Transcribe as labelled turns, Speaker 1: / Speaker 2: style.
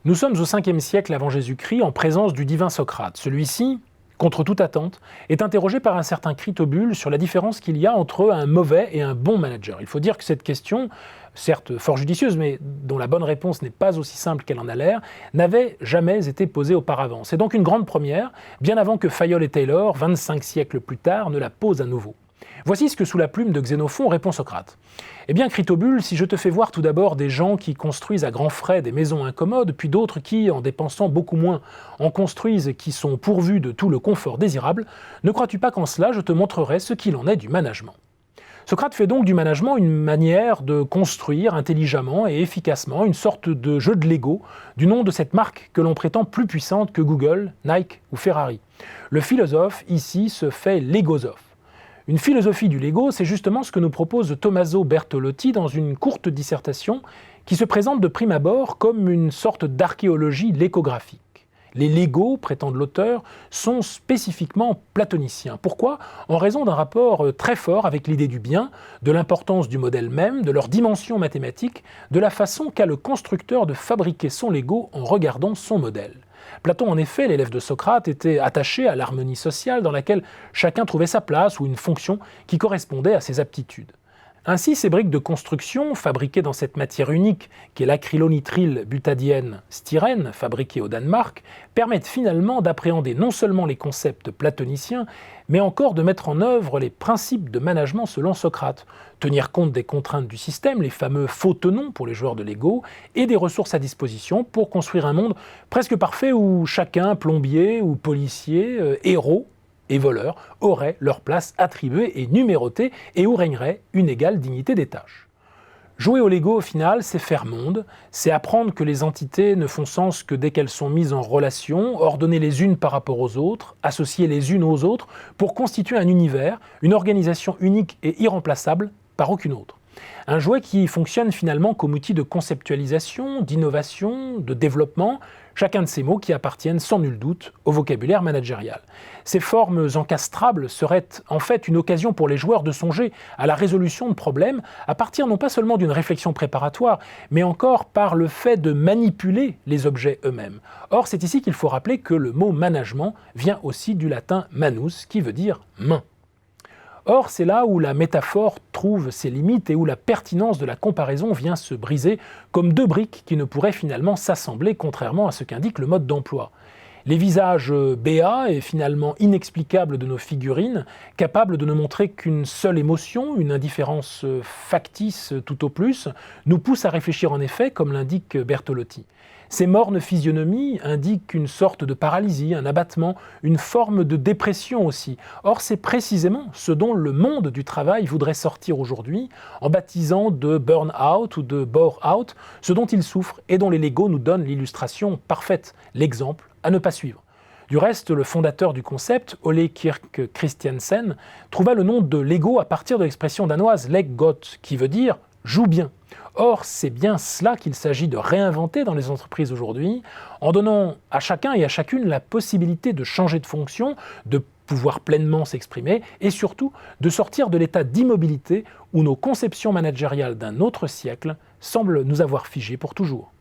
Speaker 1: Nous sommes au 5e siècle avant Jésus-Christ en présence du divin Socrate. Celui-ci, contre toute attente, est interrogé par un certain Critobule sur la différence qu'il y a entre un mauvais et un bon manager. Il faut dire que cette question, certes fort judicieuse, mais dont la bonne réponse n'est pas aussi simple qu'elle en a l'air, n'avait jamais été posée auparavant. C'est donc une grande première, bien avant que Fayol et Taylor, 25 siècles plus tard, ne la posent à nouveau. Voici ce que sous la plume de Xénophon répond Socrate. Eh bien, Critobule, si je te fais voir tout d'abord des gens qui construisent à grands frais des maisons incommodes, puis d'autres qui, en dépensant beaucoup moins, en construisent et qui sont pourvus de tout le confort désirable, ne crois-tu pas qu'en cela je te montrerai ce qu'il en est du management ? Socrate fait donc du management une manière de construire intelligemment et efficacement une sorte de jeu de Lego du nom de cette marque que l'on prétend plus puissante que Google, Nike ou Ferrari. Le philosophe, ici, se fait légosophe. Une philosophie du Lego, c'est justement ce que nous propose Tommaso Bertolotti dans une courte dissertation qui se présente de prime abord comme une sorte d'archéologie légographique. Les Legos, prétend l'auteur, sont spécifiquement platoniciens. Pourquoi ? En raison d'un rapport très fort avec l'idée du bien, de l'importance du modèle même, de leur dimension mathématique, de la façon qu'a le constructeur de fabriquer son Lego en regardant son modèle. Platon, en effet, l'élève de Socrate, était attaché à l'harmonie sociale dans laquelle chacun trouvait sa place ou une fonction qui correspondait à ses aptitudes. Ainsi, ces briques de construction, fabriquées dans cette matière unique qu'est l'acrylonitrile butadienne styrène, fabriquée au Danemark, permettent finalement d'appréhender non seulement les concepts platoniciens, mais encore de mettre en œuvre les principes de management selon Socrate, tenir compte des contraintes du système, les fameux faux tenons pour les joueurs de Lego, et des ressources à disposition pour construire un monde presque parfait où chacun, plombier ou policier, héros, et voleurs auraient leur place attribuée et numérotée et où régnerait une égale dignité des tâches. Jouer au Lego, au final, c'est faire monde, c'est apprendre que les entités ne font sens que dès qu'elles sont mises en relation, ordonnées les unes par rapport aux autres, associées les unes aux autres, pour constituer un univers, une organisation unique et irremplaçable par aucune autre. Un jouet qui fonctionne finalement comme outil de conceptualisation, d'innovation, de développement, chacun de ces mots qui appartiennent sans nul doute au vocabulaire managérial. Ces formes encastrables seraient en fait une occasion pour les joueurs de songer à la résolution de problèmes à partir non pas seulement d'une réflexion préparatoire, mais encore par le fait de manipuler les objets eux-mêmes. Or, c'est ici qu'il faut rappeler que le mot management vient aussi du latin manus, qui veut dire main. Or, c'est là où la métaphore trouve ses limites et où la pertinence de la comparaison vient se briser comme deux briques qui ne pourraient finalement s'assembler contrairement à ce qu'indique le mode d'emploi. Les visages béats et finalement inexplicables de nos figurines, capables de ne montrer qu'une seule émotion, une indifférence factice tout au plus, nous poussent à réfléchir en effet, comme l'indique Bertolotti. Ces mornes physionomies indiquent une sorte de paralysie, un abattement, une forme de dépression aussi. Or, c'est précisément ce dont le monde du travail voudrait sortir aujourd'hui, en baptisant de burn-out ou de bore-out, ce dont il souffre et dont les Lego nous donnent l'illustration parfaite, l'exemple à ne pas suivre. Du reste, le fondateur du concept, Ole Kirk Christiansen, trouva le nom de Lego à partir de l'expression danoise leg godt, qui veut dire « joue bien ». Or, c'est bien cela qu'il s'agit de réinventer dans les entreprises aujourd'hui, en donnant à chacun et à chacune la possibilité de changer de fonction, de pouvoir pleinement s'exprimer et surtout de sortir de l'état d'immobilité où nos conceptions managériales d'un autre siècle semblent nous avoir figés pour toujours.